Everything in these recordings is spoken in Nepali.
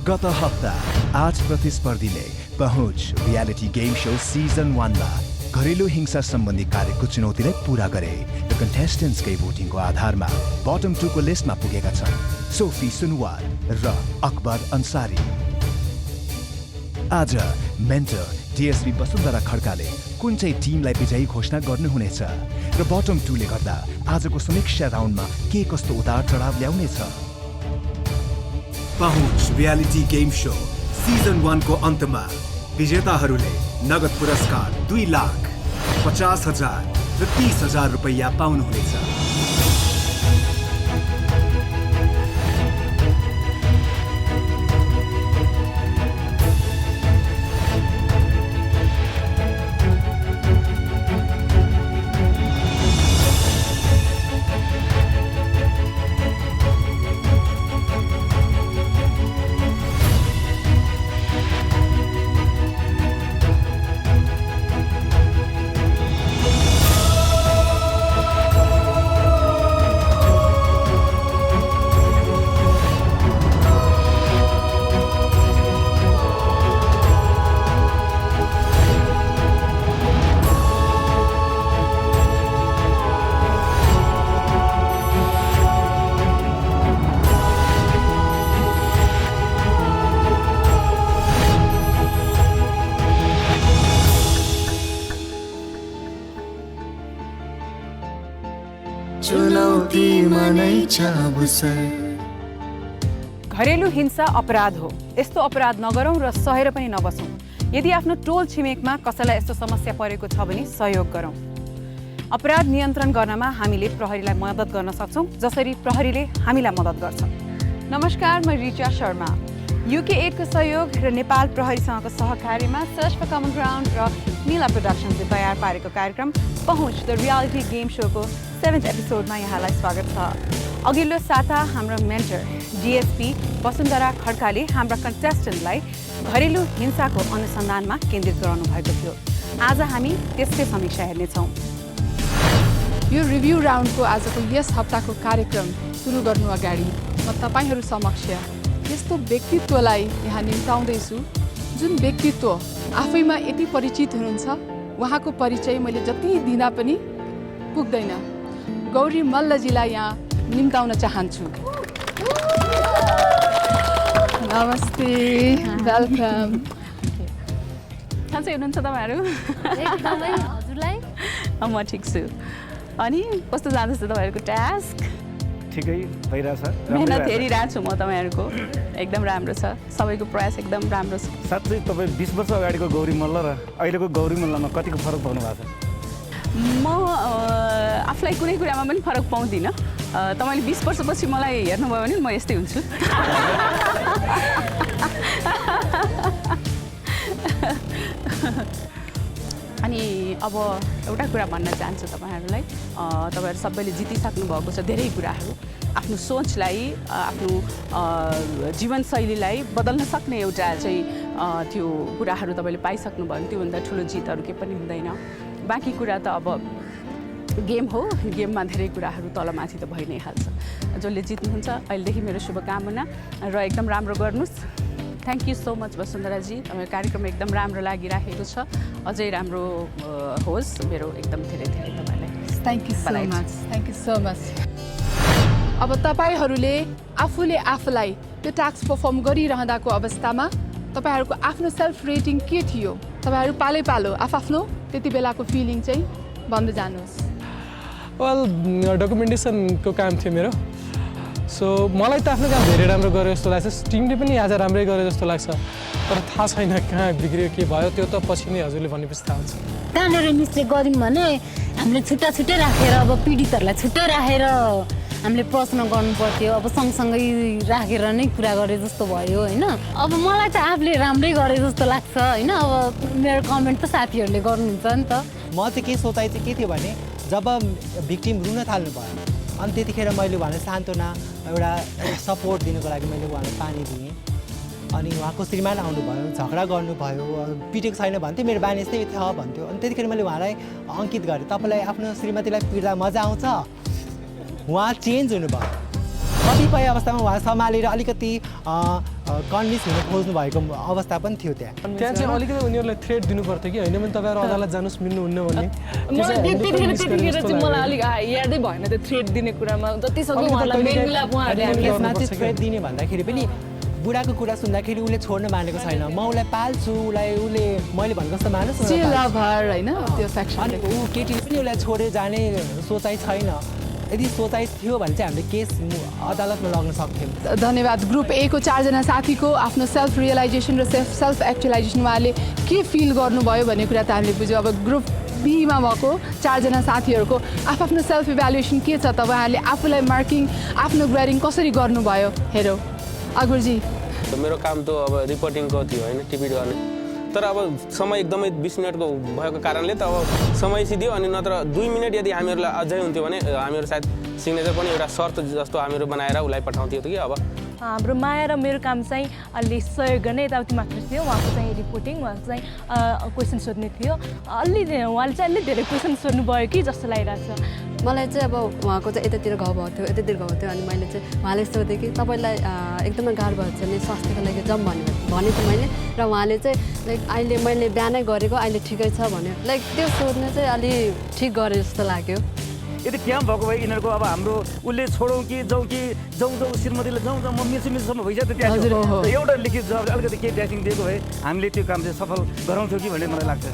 गत हप्ता 8 प्रतिस्पर्धीले पहुँच रियालिटी गेम शो सिजन 1मा घरेलु हिंसा सम्बन्धी कार्यको चुनौतीलाई पूरा गरे र कन्टेस्टेन्ट्सकै भोटिङको आधारमा बटम 2 को लिस्टमा पुगेका छन् सोफी सुनवार र अकबर अन्सारी। आज मेन्टर डिएसपी वसुन्धरा खड्काले कुन चाहिँ टिमलाई विजयी घोषणा गर्नुहुनेछ र बटम 2 ले गर्दा आजको समीक्षा राउन्डमा के कस्तो उतार चढाव ल्याउनेछ। पहुँच रियालिटी गेम शो सिजन 1 को अन्तमा विजेताहरूले नगद पुरस्कार 2,50,000 र 30,000 रुपैयाँ पाउनुहुनेछ। घरेलु हिंसा अपराध हो। यस्तो अपराध नगरौँ र सहेर पनि नबसौँ। यदि आफ्नो टोल छिमेकमा कसैलाई यस्तो समस्या परेको छ भने सहयोग गरौँ। अपराध नियन्त्रण गर्नमा हामीले प्रहरीलाई मद्दत गर्न सक्छौँ जसरी प्रहरीले हामीलाई मद्दत गर्छ। नमस्कार, म रिचा शर्मा। UK एड को सहयोग र नेपाल प्रहरीसँगको सहकार्यमा सर्च फर कमन ग्राउन्ड र नीला प्रोडक्सनले तयार पारेको कार्यक्रम पहुँच द रियालिटी गेम शोको 7th एपिसोडमा यहाँलाई स्वागत छ। अघिल्लो साता हाम्रो मेन्टर डिएसपी वसुन्धरा खड्काले हाम्रा कन्टेस्टेन्टलाई घरेलु हिंसाको अनुसन्धानमा केन्द्रित गराउनु भएको थियो। आज हामी त्यसकै समीक्षा हेर्नेछौँ। यो रिभ्यू राउन्डको आजको यस हप्ताको कार्यक्रम सुरु गर्नु अगाडि म तपाईहरू समक्ष यस्तो व्यक्तित्वलाई यहाँ निम्ताउँदैछु जुन व्यक्तित्व आफैमा यति परिचित हुनुहुन्छ, उहाँको परिचय मैले जति दिँदा पनि पुग्दैन। गौरी मल्लजीलाई यहाँ निम्ताउन चाहन्छु। नमस्ते, वेलकम। खान्छै हुनुहुन्छ तपाईँहरू? एकदमै हजुरलाई। म ठिक छु। अनि कस्तो जाँदैछ तपाईँहरूको टास्क? ठिकै भइरहेछ। मेहनत हेरिरहेको छु म तपाईँहरूको। एकदम राम्रो छ, सबैको प्रयास एकदम राम्रो छ। साँच्चै तपाईँ 20 वर्ष अगाडिको गौरी मल्ल र अहिलेको गौरी मल्लमा कतिको फरक पाउनु भएको छ? म आफूलाई कुनै कुरामा पनि फरक पाउँदिनँ। तपाईँले 20 वर्षपछि मलाई हेर्नुभयो भने म यस्तै हुन्छु। अनि अब एउटा कुरा भन्न चाहन्छु तपाईँहरूलाई। तपाईँहरू सबैले जितिसक्नु भएको छ धेरै कुराहरू। आफ्नो सोचलाई, आफ्नो जीवनशैलीलाई बदल्न सक्ने एउटा चाहिँ त्यो कुराहरू तपाईँले पाइसक्नु भयो भने त्योभन्दा ठुलो जितहरू केही पनि हुँदैन। बाँकी कुरा त अब गेम हो, गेममा धेरै कुराहरू तलमाथि त भइ नै हाल्छ। जसले जित्नुहुन्छ अहिलेदेखि मेरो शुभकामना र एकदम राम्रो गर्नुहोस्। थ्याङ्क यू सो मच वसुन्धराजी, तपाईँको कार्यक्रम एकदम राम्रो लागिरहेको छ। अझै राम्रो होस्। मेरो एकदम धेरै धेरै तपाईँलाई thank you so much. Thank you so much. अब तपाईँहरूले आफूले आफूलाई त्यो टास्क पर्फर्म गरिरहँदाको अवस्थामा तपाईँहरूको आफ्नो सेल्फ रेटिङ के थियो? तपाईँहरू पालै पालो आफ्नो त्यति बेलाको फिलिङ चाहिँ भन्दै जानुहोस्। वेल, डकुमेन्टेसनको काम थियो मेरो। सो मलाई त आफ्नो काम धेरै राम्रो गरे जस्तो लाग्छ। टिमले पनि आज राम्रै गरे जस्तो लाग्छ। तर थाहा छैन कहाँ बिग्रियो के भयो, त्यो त पछि नै हजुरले भनेपछि थाहा हुन्छ। कहाँनिर मिस्टेक गऱ्यौँ भने हामीले छुट्टा छुट्टै राखेर अब पीडितहरूलाई छुट्टै राखेर हामीले प्रश्न गर्नु पर्थ्यो। अब सँगसँगै राखेर नै कुरा गरे जस्तो भयो होइन। अब मलाई त आफूले राम्रै गरे जस्तो लाग्छ होइन। अब मेरो कमेन्ट त साथीहरूले गर्नुहुन्छ नि त। म चाहिँ के सोचाइ चाहिँ के थियो भने जब भिक्टिम रुन थाल्नु भयो अनि त्यतिखेर मैले उहाँलाई सान्त्वना एउटा सपोर्ट दिनुको लागि मैले उहाँलाई पानी दिएँ। अनि उहाँको श्रीमान आउनुभयो, झगडा गर्नुभयो, पिटेको छैन भन्थ्यो, मेरो बानी यस्तै छ भन्थ्यो। अनि त्यतिखेर मैले उहाँलाई अङ्कित गरेँ, तपाईँलाई आफ्नो श्रीमतीलाई पिट्दा मजा आउँछ? उहाँ चेन्ज हुनुभयो। कतिपय अवस्थामा उहाँ सम्हालेर अलिकति कन्भिन्स हुन खोज्नु भएको अवस्था पनि थियो त्यहाँ त्यहाँ चाहिँ अलिकति उनीहरूलाई थ्रेट दिनु पर्थ्यो कि होइन भने तपाईँहरू अदालत जानुहोस् मिल्नुहुन्न भन्ने त्यतिखेर चाहिँ मलाई अलिक यादै भएन त्यो थ्रेट दिने कुरामा जतिसक्दो उहाँलाई मेलमिलाप उहाँहरूले यसमा चाहिँ थ्रेट दिने भन्दाखेरि पनि बुढाको कुरा सुन्दाखेरि उसले छोड्न मानेको छैन म उसलाई पाल्छु उसले मैले भनेको जस्तो मानोस् होइन त्यो सेक्सन अनि ऊ केटीले पनि उसलाई छोडेर जाने सोचाइ छैन यदि सोचाइ थियो भने चाहिँ हामीले केस अदालतमा लग्न सक्थ्यौँ धन्यवाद ग्रुप ए को 4 जना साथीको आफ्नो सेल्फ रियलाइजेसन र सेल्फ एक्चुअलाइजेसन उहाँले के फिल गर्नुभयो भन्ने कुरा त हामीले बुझ्यौँ अब ग्रुप बीमा भएको 4 जना साथीहरूको आफ्नो सेल्फ इभ्यालुएसन के छ तपाईँहरूले आफूलाई मार्किङ आफ्नो ग्रेडिङ कसरी गर्नुभयो हेरौँ अकबरजी मेरो काम त अब रिपोर्टिङको थियो होइन टिभी गर्ने तर अब समय एकदमै 20 मिनटको भएको कारणले त अब समय सिधियो अनि नत्र 2 मिनट यदि हामीहरूलाई अझै हुन्थ्यो भने हामीहरू सायद सिग्नेचर पनि एउटा शर्त जस्तो हामीहरू बनाएर उसलाई पठाउँथ्यो कि अब हाम्रो माया र मेरो काम चाहिँ अलि सहयोग गर्ने यताउति मात्र थियो उहाँको चाहिँ रिपोर्टिङ उहाँको चाहिँ क्वेसन सोध्ने थियो उहाँले चाहिँ अलि धेरै क्वेसन सोध्नुभयो कि जस्तो लागिरहेको छ मलाई चाहिँ अब उहाँको चाहिँ यतातिर घाउ भएको थियो यतातिर घाउ थियो अनि मैले चाहिँ उहाँले सोधेँ कि तपाईँलाई एकदमै गाह्रो भएको छ भने स्वास्थ्यको लागि जाउँ भने थिएँ मैले र उहाँले चाहिँ लाइक अहिले मैले बिहानै गरेको अहिले ठिकै छ भन्यो लाइक त्यो सोध्ने चाहिँ अलि ठिक गरे जस्तो लाग्यो यदि क्याम्प भएको भए यिनीहरूको अब हाम्रो उसले छोडौँ कि जाउँ श्रीमतीले जाउँ म मिसोसम्म भइसक्यो त्यहाँ एउटा लिखित जवाब अलिकति केही ड्यासिङ दिएको भए हामीले त्यो काम चाहिँ सफल गराउँथ्यौँ कि भन्ने मलाई लाग्छ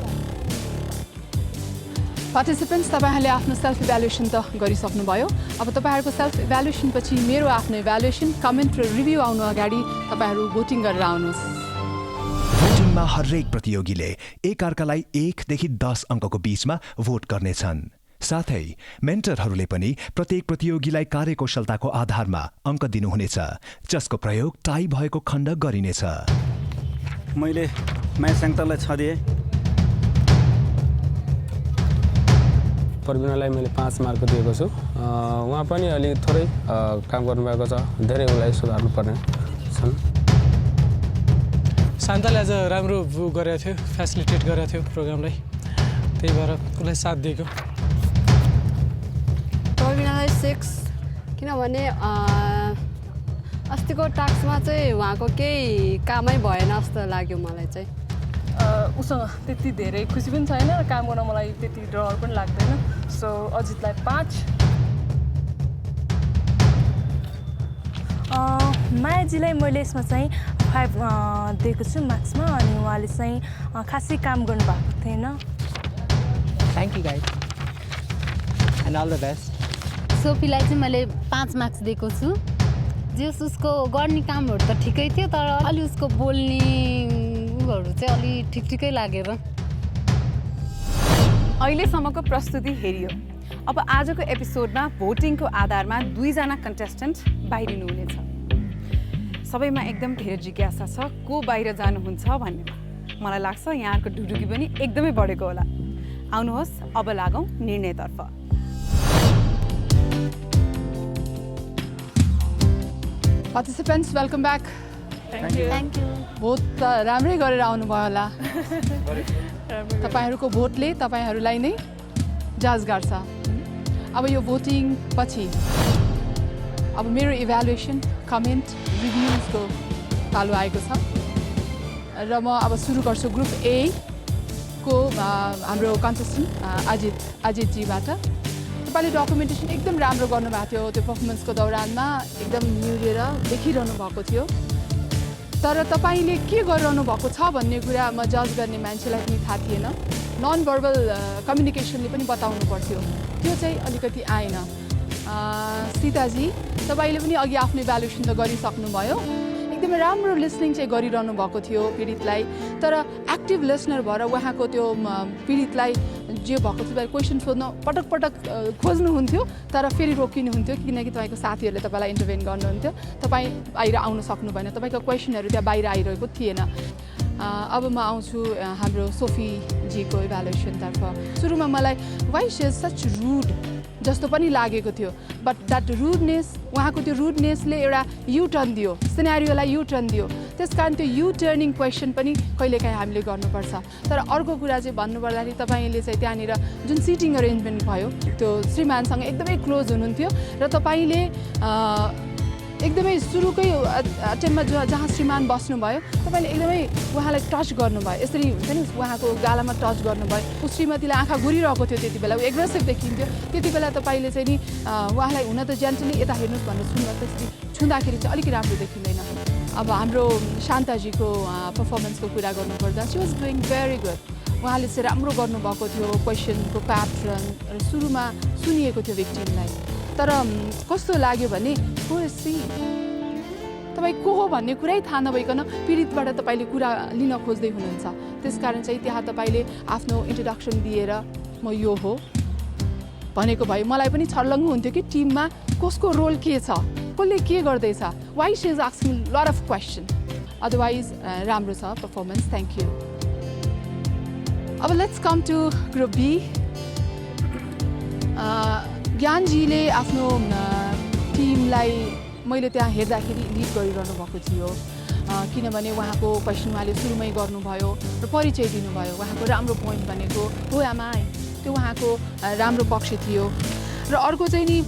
पार्टिसिपेन्ट्स तपाईँहरूले आफ्नो सेल्फ इभ्यालुएसन त गरिसक्नुभयो अब तपाईँहरूको सेल्फ इभ्यालुएसन पछि मेरो आफ्नो इभ्यालुएसन कमेन्ट र रिभ्यू आउनु अगाडि तपाईँहरू भोटिङ गरेर आउनुहोस् भोटिङमा हरेक प्रतियोगीले एकअर्कालाई 1 देखि 10 अङ्कको बीचमा भोट गर्नेछन् साथै मेन्टरहरूले पनि प्रत्येक प्रतियोगीलाई कार्यकुशलताको आधारमा अङ्क दिनुहुनेछ जसको प्रयोग टाई भएको खण्ड गरिनेछ मैले माया साङ्तालाई छदिएँ प्रवीणालाई मैले 5 मार्क दिएको छु उहाँ पनि अलि थोरै काम गर्नुभएको छ धेरै उसलाई सुधार्नु पर्ने छन् शान्ताले आज राम्रो गरेको थियो फेसिलिटेट गरेको थियो प्रोग्रामलाई त्यही भएर उसलाई साथ दिएको प्रवीणालाई 6 किनभने अस्तिको टास्कमा चाहिँ उहाँको केही कामै भएन जस्तो लाग्यो मलाई चाहिँ उसँग त्यति धेरै खुसी पनि छैन र काम गर्न मलाई त्यति डर पनि लाग्दैन सो अजितलाई 5 मायाजीलाई मैले यसमा चाहिँ 5 दिएको छु मार्क्समा अनि उहाँले चाहिँ खासै काम गर्नुभएको थिएन thank you guys and all the best सोफीलाई चाहिँ मैले 5 मार्क्स दिएको छु जस उसको गर्ने कामहरू त ठिकै थियो तर अलि उसको बोल्ने उहरू चाहिँ अलि ठिकै लागेर अहिलेसम्मको प्रस्तुति हेरियो अब आजको एपिसोडमा भोटिङको आधारमा 2 जना कन्टेस्टेन्ट बाहिरिनु हुनेछ सबैमा एकदम धेरै जिज्ञासा छ को बाहिर जानुहुन्छ भन्नेमा मलाई लाग्छ यहाँको ढुढुकी पनि एकदमै बढेको होला आउनुहोस् अब लागौँ निर्णयतर्फ participants welcome back thank you vote त राम्रै गरेर आउनुभयो होला तपाईँहरूको भोटले तपाईँहरूलाई नै जज गर्छ अब यो भोटिङ पछि अब मेरो इभ्यालुएसन कमेन्ट रिभ्युजको पालो आएको छ र म अब सुरु गर्छु ग्रुप ए को हाम्रो कन्टेस्टेन्ट अजितजीबाट तपाईँले डकुमेन्टेसन एकदम राम्रो गर्नुभएको थियो त्यो पर्फर्मेन्सको दौरानमा एकदम निहुरेर देखिरहनु भएको थियो तर तपाईँले के गरिरहनु भएको छ भन्ने कुरा म जज गर्ने मान्छेलाई पनि थाहा थिएन नन भर्बल कम्युनिकेसनले पनि बताउनु पर्थ्यो त्यो चाहिँ अलिकति आएन सीताजी तपाईँले पनि अघि आफ्नो इभ्यालुएसन त गरिसक्नुभयो एकदमै राम्रो लिसनिङ चाहिँ गरिरहनु भएको थियो पीडितलाई तर एक्टिभ लिसनर भएर उहाँको त्यो पीडितलाई जे भएको थियो क्वेसन सोध्न पटक पटक खोज्नुहुन्थ्यो तर फेरि रोकिनुहुन्थ्यो किनकि तपाईँको साथीहरूले तपाईँलाई इन्टरभेन गर्नुहुन्थ्यो तपाईँ बाहिर आउन सक्नु भएन तपाईँको क्वेसनहरू त्यहाँ बाहिर आइरहेको थिएन अब म आउँछु हाम्रो सोफीजीको इभ्यालुएसनतर्फ सुरुमा मलाई why she is such rude जस्तो पनि लागेको थियो बट द्याट रुडनेस उहाँको त्यो रुडनेसले एउटा युटर्न दियो सिनेरियोलाई युटर्न दियो त्यस कारण त्यो युटर्निङ क्वेसन पनि कहिलेकाहीँ हामीले गर्नुपर्छ तर अर्को कुरा चाहिँ भन्नुपर्दाखेरि तपाईँले चाहिँ त्यहाँनिर जुन सिटिङ अरेन्जमेन्ट भयो त्यो श्रीमानसँग एकदमै क्लोज हुनुहुन्थ्यो र तपाईँले एकदमै सुरुकै अटेम्पमा जहाँ श्रीमान बस्नुभयो तपाईँले एकदमै उहाँलाई टच गर्नुभयो, यसरी हुन्छ नि उहाँको गालामा टच गर्नुभयो। ऊ श्रीमतीलाई आँखा घुरिरहेको थियो त्यति बेला, ऊ एग्रेसिभ देखिन्थ्यो। त्यति बेला तपाईँले चाहिँ नि उहाँलाई हुन त जेन्टली यता हेर्नुहोस् भनेर छुँदा त्यसरी छुँदाखेरि चाहिँ अलिक राम्रो देखिँदैन। अब हाम्रो शान्ताजीको पर्फर्मेन्सको कुरा गर्नुपर्दा she was doing very good. उहाँले चाहिँ राम्रो गर्नुभएको थियो, क्वेसनको प्याटर्न र सुरुमा सुनिएको थियो भिक्टिमलाई। तर कस्तो लाग्यो भने हो सी तपाईँ को हो भन्ने कुरै थाहा नभइकन पीडितबाट तपाईँले कुरा लिन खोज्दै हुनुहुन्छ। त्यसकारण चाहिँ त्यहाँ तपाईँले आफ्नो इन्ट्रोडक्सन दिएर म यो हो भनेको भए मलाई पनि छर्लङ्ग हुन्थ्यो कि टिममा कसको रोल के छ, कसले के गर्दैछ, why she is asking lot of question. Otherwise राम्रो छ पर्फर्मेन्स, थ्याङ्क यू। अब let's come to group B. ज्ञानजीले आफ्नो टिमलाई मैले त्यहाँ हेर्दाखेरि लिड गरिरहनु भएको थियो, किनभने उहाँको क्वेसन उहाँले सुरुमै गर्नुभयो र परिचय दिनुभयो। उहाँको राम्रो पोइन्ट भनेको हो आमा, त्यो उहाँको राम्रो पक्ष थियो। र अर्को चाहिँ नि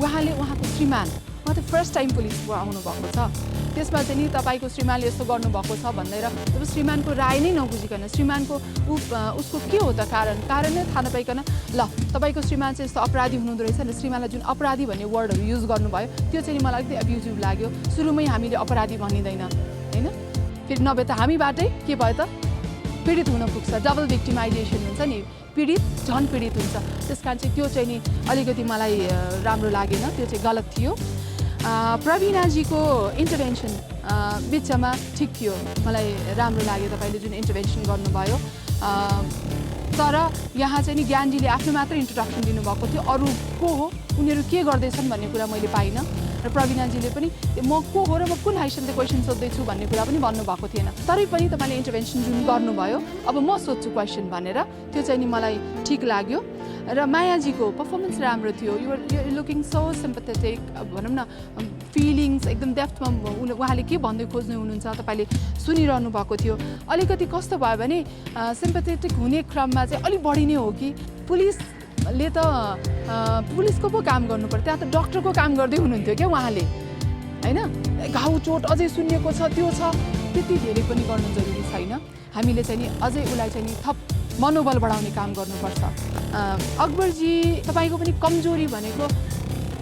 उहाँले उहाँको श्रीमान, उहाँ त फर्स्ट टाइम पुलिसको आउनुभएको छ, त्यसमा चाहिँ नि तपाईँको श्रीमानले यस्तो गर्नुभएको छ भनेर जब श्रीमानको राय नै नबुझिकन श्रीमानको उसको के हो त कारण नै थाहा नपाइकन ल तपाईँको श्रीमान चाहिँ यस्तो अपराधी हुनुहुँदो रहेछ र श्रीमानलाई जुन अपराधी भन्ने वर्डहरू युज गर्नुभयो त्यो चाहिँ नि मलाई अलिकति एब्युजिभ लाग्यो। सुरुमै हामीले अपराधी भनिँदैन होइन, फेरि नभए त हामीबाटै के भयो त पीडित हुन पुग्छ, डबल भिक्टिमाइजेसन हुन्छ नि, पीडित झन् पीडित हुन्छ। त्यस कारण चाहिँ त्यो चाहिँ नि अलिकति मलाई राम्रो लागेन, त्यो चाहिँ गलत थियो। प्रवीणाजीको इन्टरभेन्सन बिचमा ठिक थियो, मलाई राम्रो लाग्यो तपाईँले जुन इन्टरभेन्सन गर्नुभयो। तर यहाँ चाहिँ नि ज्ञानजीले आफ्नो मात्र इन्ट्रोडक्सन दिनुभएको थियो, अरू को हो उनीहरू के गर्दैछन् भन्ने कुरा मैले पाइनँ। र प्रवीणाजीले पनि म को हो र म कुन हैसियतले क्वेसन सोध्दैछु भन्ने कुरा पनि भन्नुभएको थिएन। तरै पनि तपाईँले इन्टरभेन्सन जुन गर्नुभयो अब म सोध्छु क्वेसन भनेर, त्यो चाहिँ नि मलाई ठिक लाग्यो। र मायाजीको पर्फर्मेन्स राम्रो थियो, यु लुकिङ सो सिम्पथेटिक, भनौँ न फिलिङ्स एकदम डेप्थमा उहाँले के भन्दै खोज्नु हुनुहुन्छ तपाईँले सुनिरहनु भएको थियो। अलिकति कस्तो भयो भने सिम्पथेटिक हुने क्रममा चाहिँ अलिक बढी नै हो कि पुलिसले त पुलिसको पो काम गर्नुपर्छ, त्यहाँ त डक्टरको काम गर्दै हुनुहुन्थ्यो क्या उहाँले होइन। घाउ चोट अझै सुनिएको छ, त्यो छ, त्यति धेरै पनि गर्नु जरुरी छैन। हामीले चाहिँ नि अझै उसलाई चाहिँ नि थप मनोबल बढाउने काम गर्नुपर्छ। अकबरजी तपाईँको पनि कमजोरी भनेको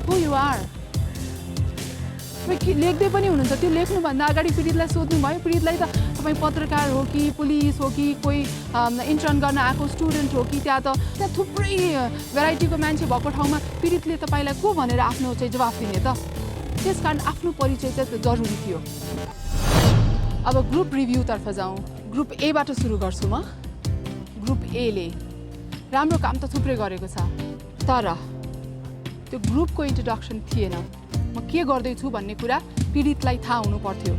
हु यु आर, तपाईँ लेख्दै पनि हुनुहुन्छ, त्यो लेख्नुभन्दा अगाडि पीडितलाई सोध्नुभयो, पीडितलाई त तपाईँ पत्रकार हो कि पुलिस हो कि कोही इन्टर्न गर्न आएको स्टुडेन्ट हो कि, त्यहाँ थुप्रै भेराइटीको मान्छे भएको ठाउँमा पीडितले तपाईँलाई को भनेर आफ्नो चाहिँ जवाफ दिने त, त्यस कारण आफ्नो परिचय चाहिँ जरुरी थियो। अब ग्रुप रिभ्यूतर्फ जाउँ। ग्रुप एबाट सुरु गर्छु म। ग्रुप एले राम्रो काम त थुप्रै गरेको छ, तर त्यो ग्रुपको इन्ट्रोडक्सन थिएन। म के गर्दैछु भन्ने कुरा पीडितलाई थाहा हुनु पर्थ्यो।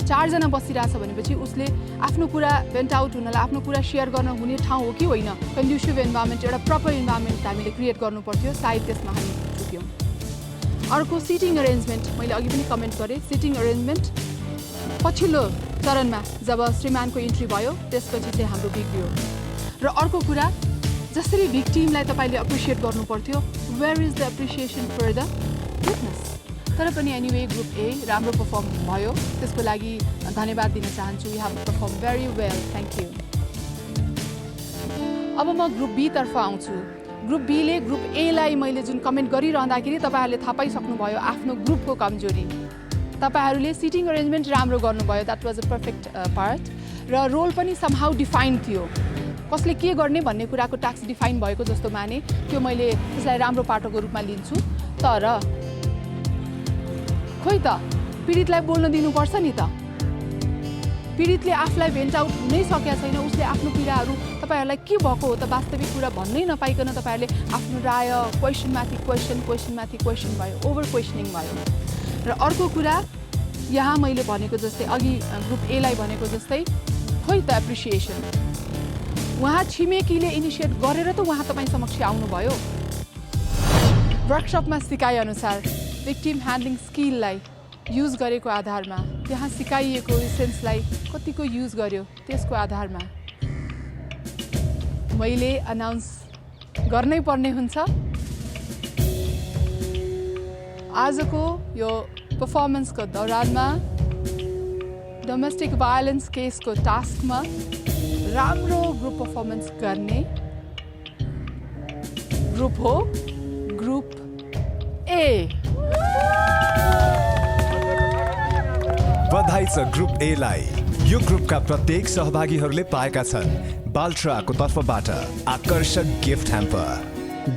4 जना बसिरहेछ भनेपछि उसले आफ्नो कुरा भेन्ट आउट हुनलाई, आफ्नो कुरा सेयर गर्न हुने ठाउँ हो कि होइन, कन्ड्युसिभ इन्भाइरोमेन्ट, एउटा प्रपर इन्भाइरोमेन्ट हामीले क्रिएट गर्नु पर्थ्यो। सायद त्यसमा हामी चुक्यौँ। अर्को सिटिङ अरेन्जमेन्ट, मैले अघि पनि कमेन्ट गरेँ, सिटिङ अरेन्जमेन्ट पछिल्लो चरणमा जब श्रीमानको इन्ट्री भयो त्यसपछि चाहिँ हाम्रो बिग्रियो। र अर्को कुरा, जसरी भिक्टिमलाई तपाईँले एप्रिसिएट गर्नु पर्थ्यो, where is the appreciation for the witness. तर पनि एनिवे ग्रुप ए राम्रो पर्फर्म भयो, त्यसको लागि धन्यवाद दिन चाहन्छु। You have perform very well, thank you. अब म ग्रुप बी तर्फ आउँछु। ग्रुप बीले ग्रुप एलाई मैले जुन कमेन्ट गरिरहँदाखेरि तपाईँहरूले थाहा पाइसक्नुभयो आफ्नो ग्रुपको कमजोरी। तपाईँहरूले सिटिङ अरेन्जमेन्ट राम्रो गर्नुभयो, that was a perfect part. र रोल पनि समहाउ डिफाइन्ड थियो, कसले के गर्ने भन्ने कुराको टास्क डिफाइन भएको जस्तो माने, त्यो मैले त्यसलाई राम्रो पाटोको रूपमा लिन्छु। तर खोइ त पीडितलाई बोल्न दिनुपर्छ नि त, पीडितले आफूलाई भेन्ट आउट हुनै सकेका छैन, उसले आफ्नो पीडाहरू तपाईँहरूलाई के भएको हो त वास्तविक कुरा भन्नै नपाइकन तपाईँहरूले आफ्नो राय क्वेसनमाथि क्वेसन भयो, ओभर क्वेसनिङ भयो। र अर्को कुरा, यहाँ मैले भनेको जस्तै अघि ग्रुप एलाई भनेको जस्तै खोइ त एप्रिसिएसन, उहाँ छिमेकीले इनिसिएट गरेर त उहाँ तपाईँ समक्ष आउनुभयो। वर्कसपमा सिकाएअनुसार भिक्टिम ह्यान्डलिङ स्किललाई युज गरेको आधारमा, त्यहाँ सिकाइएको सेन्सलाई कतिको युज गर्यो त्यसको आधारमा मैले अनाउन्स गर्नै पर्ने हुन्छ। आजको यो पर्फर्मेन्सको दौरानमा डोमेस्टिक भायोलेन्स केसको टास्कमा राम्रो ग्रुप पर्फर्मेन्स गर्ने ग्रुप हो ग्रुप ए। बधाई छ ग्रुप ए लाई। यो ग्रुपका प्रत्येक सहभागीहरूले पाएका छन् बाल्ट्राको तर्फबाट आकर्षक gift hamper.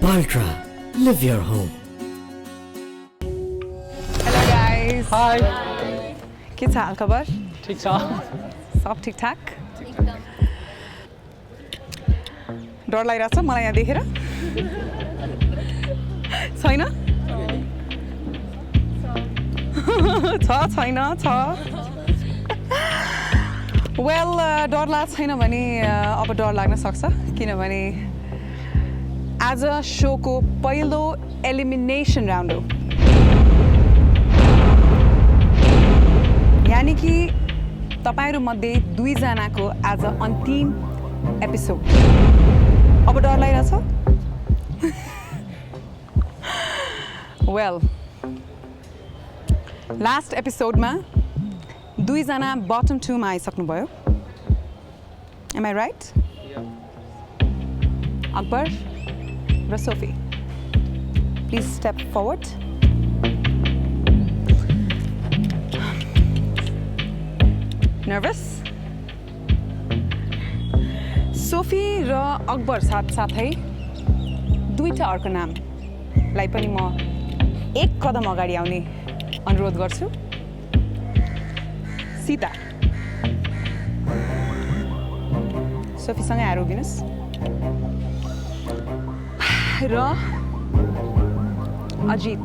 Baltra, live your home. Hello guys. Hi, के छ हालखबर? ठिक छ? सब ठिकठाक? डर लागिरहेको छ मलाई यहाँ देखेर? छैन? छैन छ। वेल डर लाग्छ छैन भने अब डर लाग्न सक्छ, किनभने आज सोको पहिलो एलिमिनेसन राउन्ड हो। यानि कि तपाईँहरूमध्ये 2 जनाको आज अन्तिम एपिसोड। अब डर लागिरहेछ? वेल लास्ट एपिसोडमा 2 जना बटम 2 मा आइसक्नुभयो। Am I right? अकबर र Sophie, please step forward. Nervous? Sophie र अकबर साथसाथै 2टा अर्को नामलाई पनि म 1 कदम अगाडि आउने अनुरोध गर्छु। सीता, सोफीसँगै आएर उभिनुहोस्। र अजित,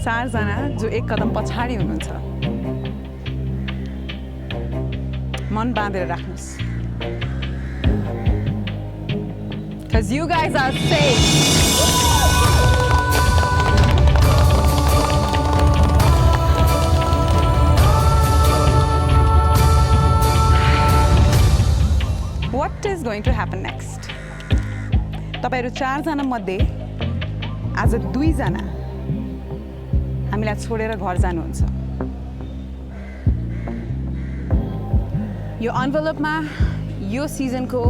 4 जना जो 1 कदम पछाडि हुनुहुन्छ। मन बाँधेर राख्नुहोस्। Because you guys are safe. What is going to happen next? तपाईहरु 4 जना मध्ये आज 2 जना हामीलाई छोडेर घर जानुहुन्छ। यो एन्भलपमा यो सिजनको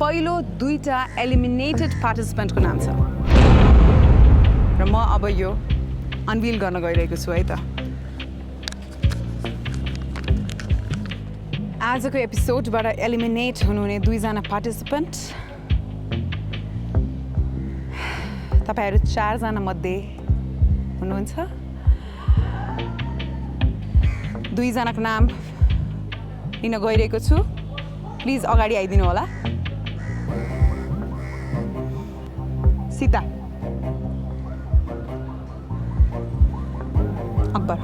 पहिलो 2टा एलिमिनेटेड पार्टिसिपेन्टको नाम छ र म अब यो अनभिल गर्न गइरहेको छु है त। आजको एपिसोडबाट एलिमिनेट हुनुहुने 2 जना पार्टिसिपेन्ट तपाईहरु 4 जना मध्ये हुनुहुन्छ। 2 जनाको नाम लिन गइरहेको छु। प्लिज अगाडि आइदिनु होला। सीता, अकबर,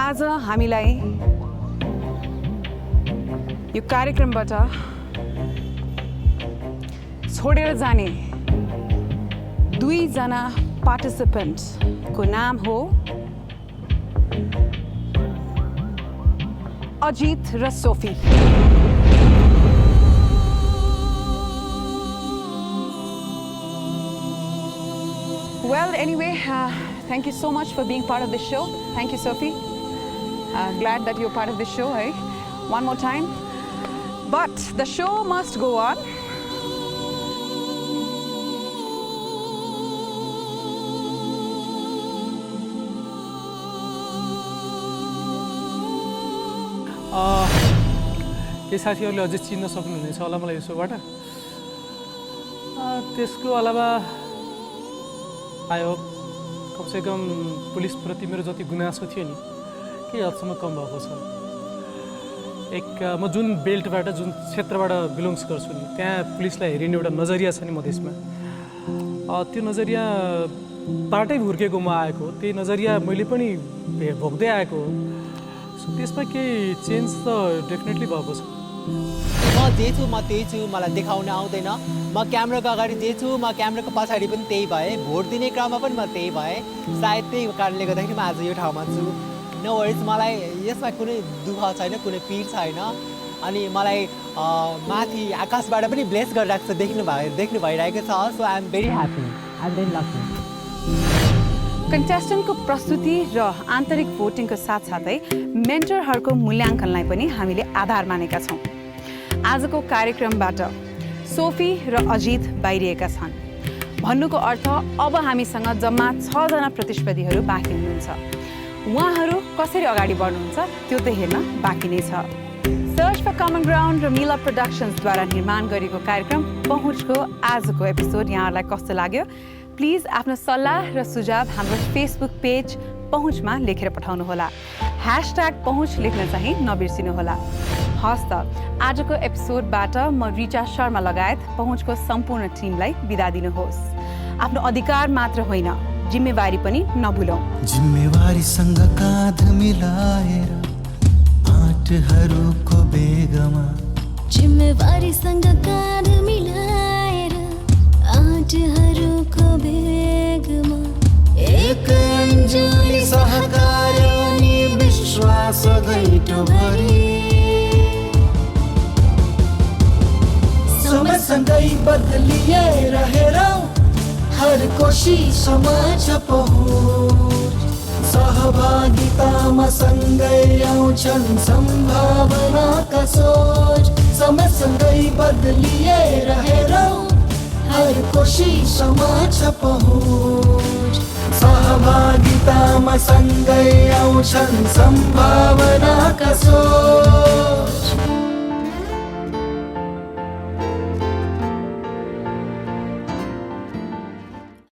आज हामीलाई यो कार्यक्रमबाट छोडेर जाने 2 जना पार्टिसिपेन्टको नाम हो अजित र Sophie. Well, anyway, thank you so much for being part of the show. Thank you, Sophie. Glad that you're part of the show, hey? One more time. But the show must go on. के साथीहरूले अझै चिन्न सक्नुहुनेछ होला मलाई यो सोबाट। त्यसको अलावा आई होप कमसेकम पुलिसप्रति मेरो जति गुनासो थियो नि केही हदसम्म कम भएको छ। म जुन बेल्टबाट जुन क्षेत्रबाट बिलोङ्स गर्छु नि त्यहाँ पुलिसलाई हेरिने एउटा नजरिया छ नि म देशमा, त्यो नजरियाबाटै हुर्केको म आएको, त्यही नजरिया मैले पनि भोग्दै आएको हो। सो त्यसमा केही चेन्ज त डेफिनेटली भएको छ। म जे छु म त्यही छु, मलाई देखाउन आउँदैन। म क्यामेराको अगाडि जे छु म क्यामेराको पछाडि पनि त्यही भएँ, भोट दिने क्रममा पनि म त्यही भएँ। सायद त्यही कारणले गर्दाखेरि म आज यो ठाउँमा छु। नो वरिज, मलाई यसमा कुनै दुःख छैन, कुनै पीर छैन। अनि मलाई माथि आकाशबाट पनि ब्लेस गरिरहेको छ देख्नु भइरहेको छ so I am very happy I am very lucky कन्टेस्टेन्टको प्रस्तुति र आन्तरिक भोटिङको साथसाथै मेन्टरहरूको मूल्याङ्कनलाई पनि हामीले आधार मानेका छौँ। आजको कार्यक्रमबाट सोफी र अजित बाहिरिएका छन्। भन्नुको अर्थ अब हामीसँग जम्मा 6 जना प्रतिस्पर्धीहरू बाँकी हुनुहुन्छ। उहाँहरू कसरी अगाडि बढ्नुहुन्छ त्यो त हेर्न बाँकी नै छ। सर्च फर कमन ग्राउन्ड र मिला प्रोडक्सन्सद्वारा निर्माण गरिएको कार्यक्रम पहुँचको आजको एपिसोड यहाँहरूलाई कस्तो लाग्यो प्लिज आफ्नो सल्लाह र सुझाव हाम्रो फेसबुक पेज पहुँचमा लेखेर पठाउनुहोला। #पहुँच लेख्न चाहिँ नबिर्सिनुहोला। हस् त आजको एपिसोडबाट म रिचा शर्मा लगायत पहुँचको सम्पूर्ण टिमलाई बिदा दिनुहोस्। आफ्नो अधिकार मात्र होइन जिम्मेवारी पनि नभुलौँ। जिम्मेवारीसँग काँध मिलाएर आँटहरूको बेगमा जिम्मेवारीसँग काँध मिलाएर आँटहरूको बेगमा एक अन्जुली सहकार्य अनि विश्वास गैटो भरी समयसँगै बदलिएर हेरौँ हर कोसिसमा छ पहुँच सहभागितामा सँगै आउँछन् सम्भावनाका सोच समयसँगै बदलिएर हेरौँ हर कोसिसमा छ पहुँच सहभागितामा सँगै आउँछन् सम्भावनाका सोच